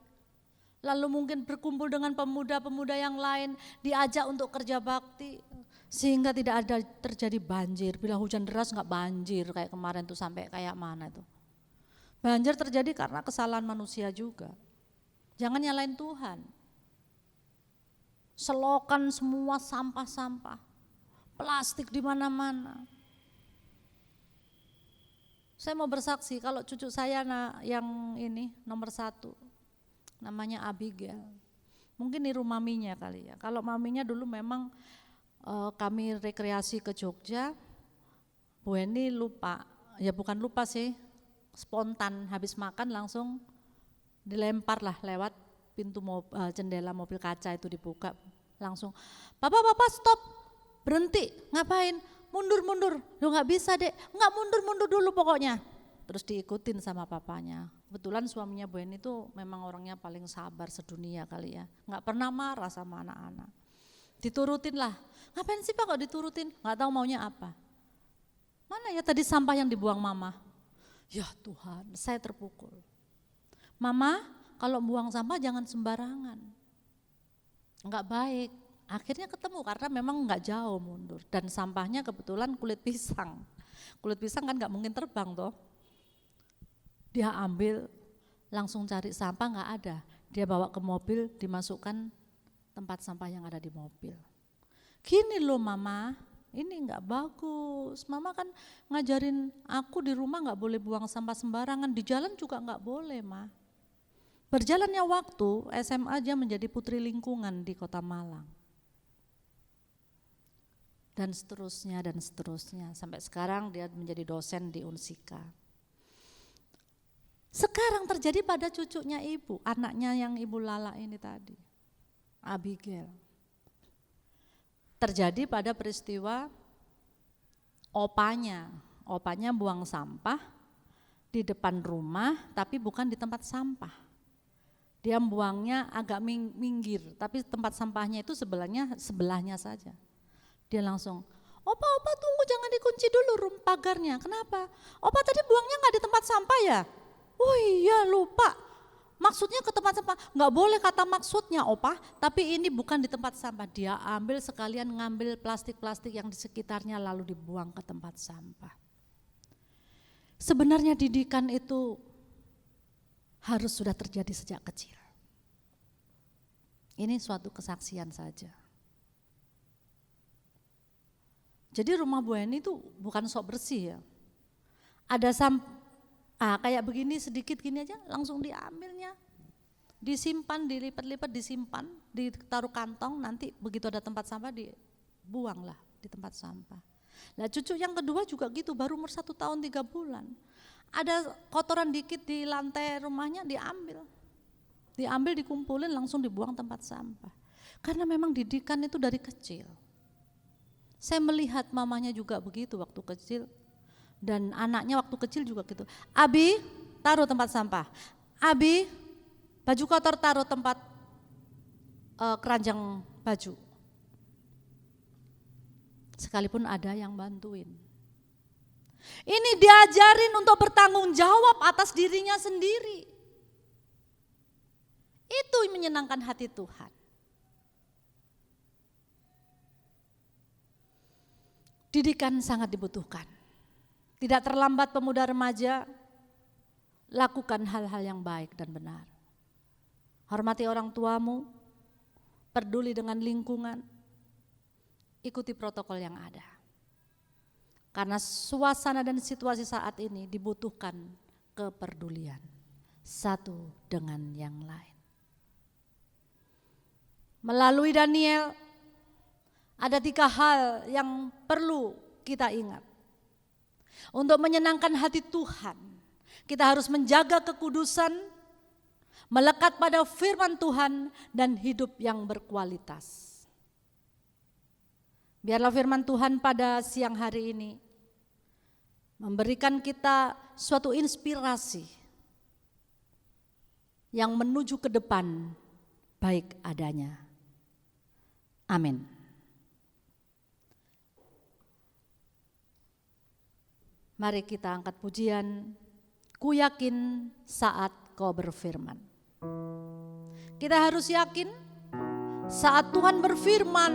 Lalu mungkin berkumpul dengan pemuda-pemuda yang lain, diajak untuk kerja bakti. Sehingga tidak ada terjadi banjir. Bila hujan deras enggak banjir kayak kemarin tuh sampai kayak mana tuh. Banjir terjadi karena kesalahan manusia juga. Jangan nyalain Tuhan. Selokan semua sampah-sampah, plastik di mana-mana. Saya mau bersaksi kalau cucu saya yang ini nomor 1, namanya Abigail. Mungkin niru maminya kali ya. Kalau maminya dulu memang kami rekreasi ke Jogja, Bu Eni lupa, ya bukan lupa sih, spontan habis makan langsung dilempar lah lewat pintu jendela mobil kaca itu dibuka, langsung Bapak stop, berhenti, ngapain, mundur, lu gak bisa dek, gak mundur dulu pokoknya. Terus diikutin sama papanya. Kebetulan suaminya Bu Eni itu memang orangnya paling sabar sedunia kali ya, gak pernah marah sama anak-anak. Diturutin lah, ngapain sih Pak kok diturutin, gak tahu maunya apa. Mana ya tadi sampah yang dibuang mama? Ya Tuhan, saya terpukul. Mama, kalau buang sampah jangan sembarangan, enggak baik. Akhirnya ketemu karena memang enggak jauh mundur dan sampahnya kebetulan kulit pisang. Kulit pisang kan enggak mungkin terbang toh. Dia ambil langsung cari sampah enggak ada. Dia bawa ke mobil, dimasukkan tempat sampah yang ada di mobil. Gini loh Mama, ini enggak bagus. Mama kan ngajarin aku di rumah enggak boleh buang sampah sembarangan, di jalan juga enggak boleh Ma. Berjalannya waktu, SMA dia menjadi putri lingkungan di Kota Malang. dan seterusnya dan seterusnya. Sampai sekarang dia menjadi dosen di Unsika. Sekarang terjadi pada cucunya ibu, anaknya yang ibu Lala ini tadi, Abigail. Terjadi pada peristiwa opanya buang sampah di depan rumah tapi bukan di tempat sampah. Dia buangnya agak minggir, tapi tempat sampahnya itu sebelahnya saja. Dia langsung, opa tunggu, jangan dikunci dulu pagarnya. Kenapa? Opa tadi buangnya nggak di tempat sampah ya? Oh iya lupa, maksudnya ke tempat sampah. Nggak boleh kata maksudnya opa, tapi ini bukan di tempat sampah. Dia ambil sekalian ngambil plastik-plastik yang di sekitarnya lalu dibuang ke tempat sampah. Sebenarnya didikan itu harus sudah terjadi sejak kecil. Ini suatu kesaksian saja. Jadi rumah Bu Eni itu bukan sok bersih ya. Ada kayak begini sedikit gini aja langsung diambilnya. Disimpan, dilipat-lipat, disimpan, ditaruh kantong, nanti begitu ada tempat sampah dibuanglah di tempat sampah. Nah cucu yang kedua juga gitu, baru umur 1 tahun 3 bulan. Ada kotoran dikit di lantai rumahnya diambil, dikumpulin langsung dibuang tempat sampah. Karena memang didikan itu dari kecil. Saya melihat mamanya juga begitu waktu kecil dan anaknya waktu kecil juga gitu. Abi taruh tempat sampah, Abi baju kotor taruh tempat keranjang baju. Sekalipun ada yang bantuin. Ini diajarin untuk bertanggung jawab atas dirinya sendiri. Itu menyenangkan hati Tuhan. Didikan sangat dibutuhkan. Tidak terlambat pemuda remaja, lakukan hal-hal yang baik dan benar. Hormati orang tuamu, peduli dengan lingkungan, ikuti protokol yang ada. Karena suasana dan situasi saat ini dibutuhkan kepedulian satu dengan yang lain. Melalui Daniel ada 3 hal yang perlu kita ingat. Untuk menyenangkan hati Tuhan, kita harus menjaga kekudusan, melekat pada firman Tuhan dan hidup yang berkualitas. Biarlah firman Tuhan pada siang hari ini memberikan kita suatu inspirasi yang menuju ke depan baik adanya. Amin. Mari kita angkat pujian, ku yakin saat kau berfirman. Kita harus yakin saat Tuhan berfirman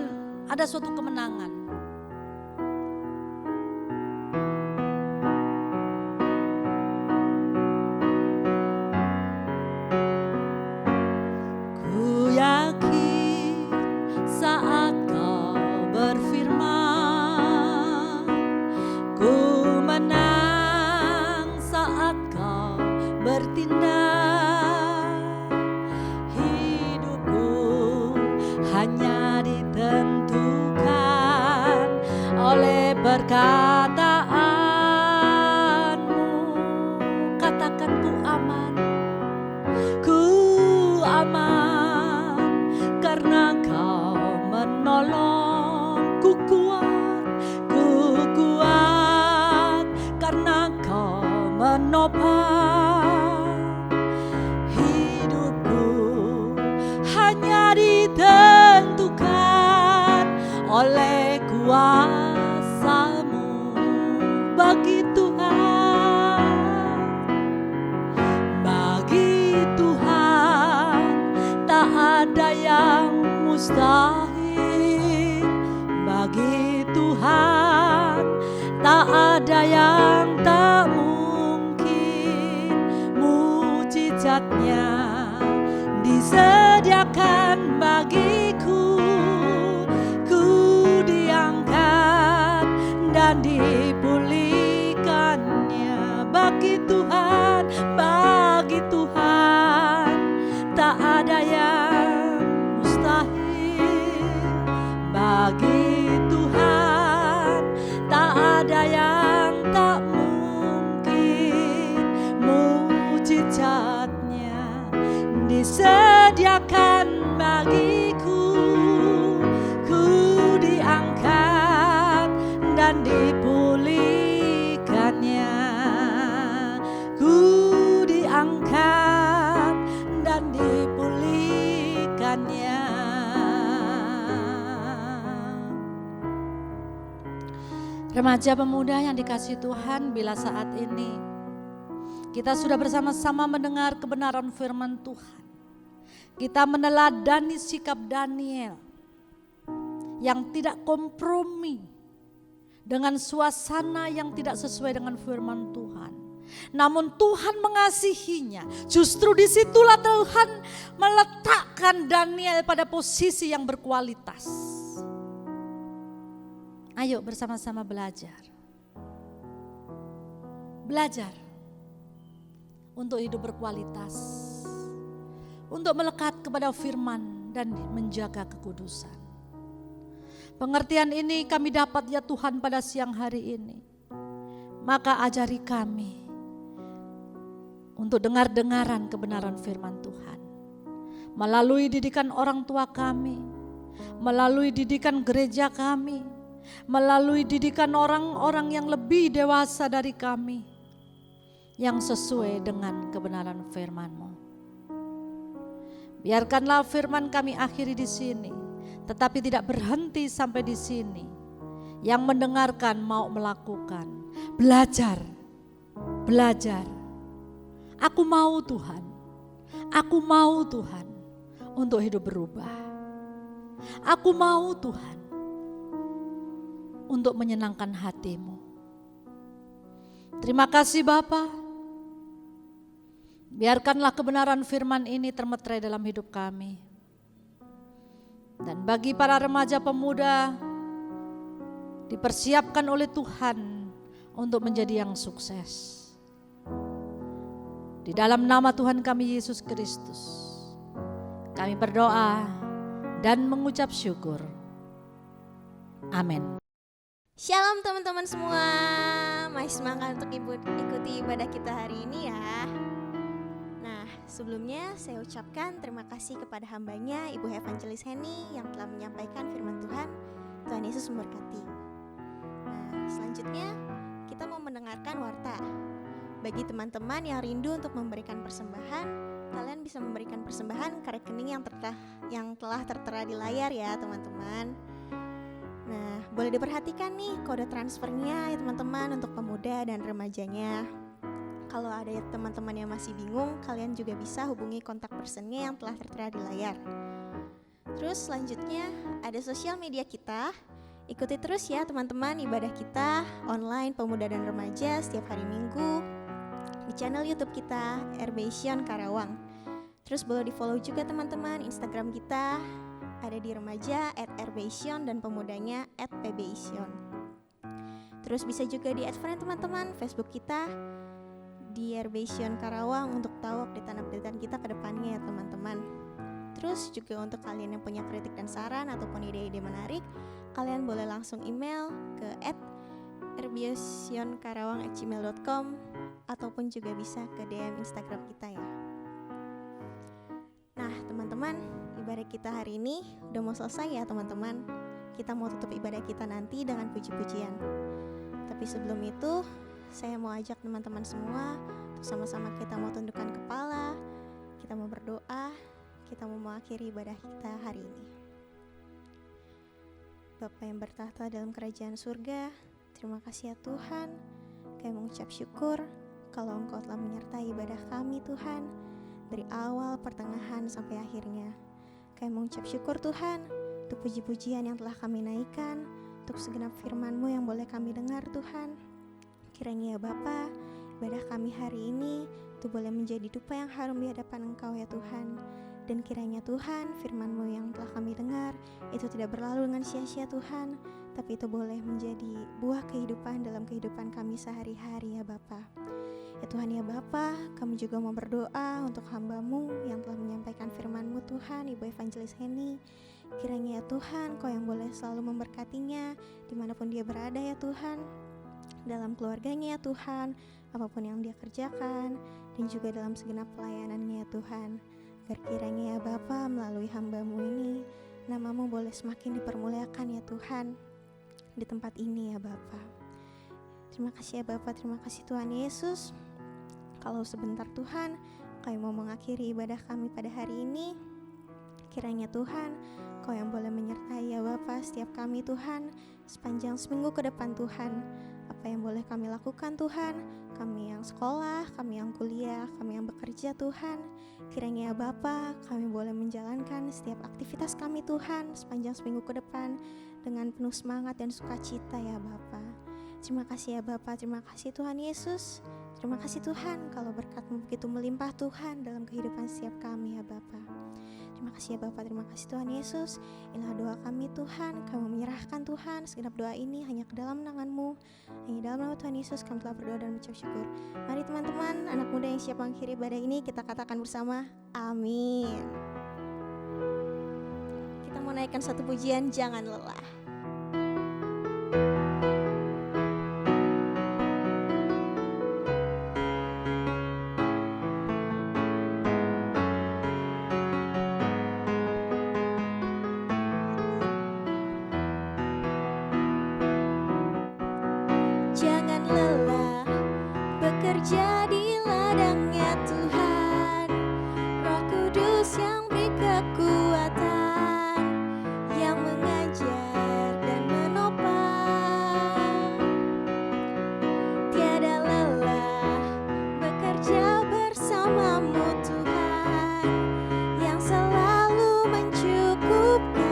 ada suatu kemenangan. Ku yakin saat kau berfirman, ku menang saat kau bertindak. Hidupku hanya ditentukan oleh perkataanmu. Katakan ku aman karena kau menolong. Ku kuat karena kau menopang. Hidupku hanya ditentukan oleh kuasa-Mu. Bagi Tuhan tak ada yang mustahil. Bagi Tuhan tak ada yang tak mungkin. Mujizatnya disediakan bagiku. Ku diangkat dan dipulihkannya. Bagi Tuhan tak ada yang mustahil. Bagi Tuhan dan dipulihkannya. Ku diangkat dan dipulihkannya. Remaja pemuda yang dikasihi Tuhan, bila saat ini kita sudah bersama-sama mendengar kebenaran firman Tuhan, kita meneladani sikap Daniel yang tidak kompromi dengan suasana yang tidak sesuai dengan firman Tuhan. Namun Tuhan mengasihinya. Justru disitulah Tuhan meletakkan Daniel pada posisi yang berkualitas. Ayo bersama-sama belajar. Belajar untuk hidup berkualitas, untuk melekat kepada firman dan menjaga kekudusan. Pengertian ini kami dapat ya Tuhan pada siang hari ini. Maka ajari kami untuk dengar-dengaran kebenaran firman Tuhan. Melalui didikan orang tua kami, melalui didikan gereja kami, melalui didikan orang-orang yang lebih dewasa dari kami, yang sesuai dengan kebenaran firman-Mu. Biarkanlah firman kami akhiri di sini, tetapi tidak berhenti sampai di sini. Yang mendengarkan mau melakukan, belajar. Aku mau Tuhan, untuk hidup berubah. Aku mau Tuhan, untuk menyenangkan hati-Mu. Terima kasih Bapa. Biarkanlah kebenaran firman ini termeterai dalam hidup kami. Dan bagi para remaja pemuda, dipersiapkan oleh Tuhan untuk menjadi yang sukses. Di dalam nama Tuhan kami Yesus Kristus, kami berdoa dan mengucap syukur. Amin. Shalom teman-teman semua, masih semangat untuk ikuti ibadah kita hari ini ya. Nah, sebelumnya saya ucapkan terima kasih kepada hambanya Ibu Evangelis Henny yang telah menyampaikan firman Tuhan. Tuhan Yesus memberkati. Nah, selanjutnya kita mau mendengarkan warta. Bagi teman-teman yang rindu untuk memberikan persembahan, kalian bisa memberikan persembahan ke rekening yang telah tertera di layar ya teman-teman. Nah, boleh diperhatikan nih kode transfernya ya teman-teman untuk pemuda dan remajanya. Kalau ada teman-teman yang masih bingung, kalian juga bisa hubungi kontak personnya yang telah tertera di layar. Terus selanjutnya ada sosial media kita. Ikuti terus ya teman-teman ibadah kita online pemuda dan remaja setiap hari Minggu di channel YouTube kita Airbesion Karawang. Terus boleh di follow juga teman-teman Instagram kita, ada di remaja @airbesion dan pemudanya @pbesion. Terus bisa juga di add friend teman-teman Facebook kita di Airbesion Karawang untuk tahu update-updatean kita ke depannya ya teman-teman. Terus juga untuk kalian yang punya kritik dan saran ataupun ide-ide menarik, kalian boleh langsung email ke @airbesionkarawang@gmail.com ataupun juga bisa ke DM Instagram kita ya. Nah teman-teman, ibadah kita hari ini udah mau selesai ya teman-teman. Kita mau tutup ibadah kita nanti dengan puji-pujian. Tapi sebelum itu, saya mau ajak teman-teman semua untuk sama-sama kita mau tundukkan kepala, kita mau berdoa, kita mau mengakhiri ibadah kita hari ini. Bapa yang bertahta dalam kerajaan surga, terima kasih ya Tuhan. Kami mengucap syukur kalau Engkau telah menyertai ibadah kami Tuhan, dari awal, pertengahan, sampai akhirnya. Kami mengucap syukur Tuhan, untuk puji-pujian yang telah kami naikkan, untuk segenap firman-Mu yang boleh kami dengar Tuhan. Kiranya ya Bapa, ibadah kami hari ini itu boleh menjadi dupa yang harum di hadapan Engkau ya Tuhan. Dan kiranya Tuhan, firman-Mu yang telah kami dengar itu tidak berlalu dengan sia-sia Tuhan, tapi itu boleh menjadi buah kehidupan dalam kehidupan kami sehari-hari ya Bapa. Ya Tuhan ya Bapa, kami juga mau berdoa untuk hamba-Mu yang telah menyampaikan firman-Mu Tuhan, Ibu Evangelis Henny. Kiranya ya Tuhan, Kau yang boleh selalu memberkatinya dimanapun dia berada ya Tuhan, dalam keluarganya ya Tuhan, apapun yang dia kerjakan, dan juga dalam segenap pelayanannya ya Tuhan. Kiranya ya Bapa, melalui hamba-Mu ini, nama-Mu boleh semakin dipermuliakan ya Tuhan. di tempat ini ya Bapa. Terima kasih ya Bapa, terima kasih Tuhan Yesus. Kalau sebentar Tuhan, kami mau mengakhiri ibadah kami pada hari ini. Kiranya Tuhan, Kau yang boleh menyertai ya Bapa setiap kami Tuhan, sepanjang seminggu ke depan Tuhan. Apa yang boleh kami lakukan Tuhan, kami yang sekolah, kami yang kuliah, kami yang bekerja Tuhan. Kiranya ya Bapa, kami boleh menjalankan setiap aktivitas kami Tuhan sepanjang seminggu ke depan dengan penuh semangat dan sukacita ya Bapa. Terima kasih ya Bapa, terima kasih Tuhan Yesus. Terima kasih Tuhan kalau berkat-Mu begitu melimpah Tuhan dalam kehidupan setiap kami ya Bapa. Terima kasih ya Bapa, terima kasih Tuhan Yesus. Inilah doa kami Tuhan, kami menyerahkan Tuhan segenap doa ini hanya ke dalam tangan-Mu. Hanya dalam nama Tuhan Yesus kami telah berdoa dan mengucap syukur. Mari teman-teman, anak muda yang siap mengakhiri ibadah ini, kita katakan bersama, amin. Kita mau naikkan satu pujian, jangan lelah. Jangan lelah bekerja di ladangnya Tuhan. Roh Kudus yang beri kekuatan, yang mengajar dan menopang. Tiada lelah bekerja bersamamu Tuhan, yang selalu mencukupkan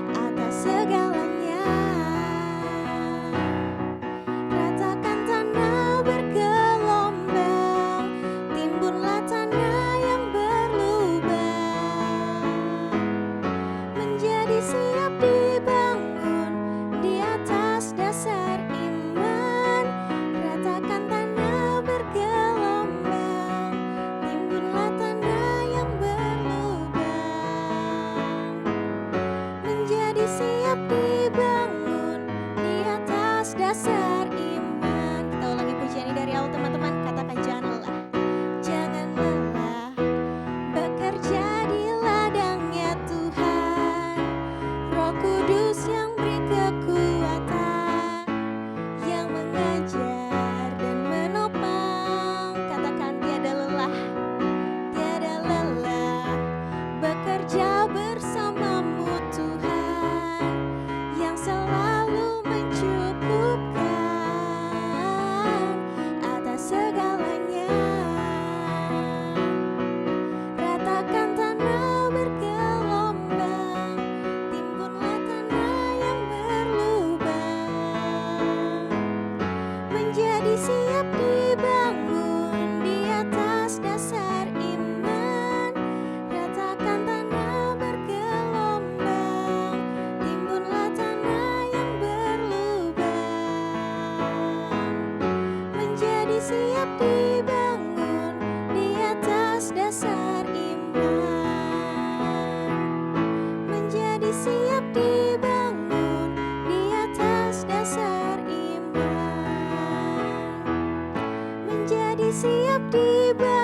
atas segalanya. Ratakan tanah bergelombang, timbunlah tanah yang berlubang, menjadi siap dibangun di atas dasar iman. Ratakan tanah bergelombang, timbunlah tanah yang berlubang, menjadi siap dibangun di atas dasar iman. Kita ulangi pujian ini dari awal teman-teman, katakan jangan lelah. Jangan lelah bekerja di ladangnya Tuhan. Roh Kudus yang beri kekuatan, yang mengajar dan menopang. Katakan tiada lelah bekerja bersamamu Tuhan, yang selalu mencukupkan atas segalanya. Ratakan tanah bergelombang, timbunlah tanah yang berlubang, menjadi siap dibangun di atas dasar iman. Ratakan tanah bergelombang, timbunlah tanah yang berlubang, menjadi siap dibangun di atas dasar iman, menjadi siap dibangun di atas dasar iman, menjadi siap dibangun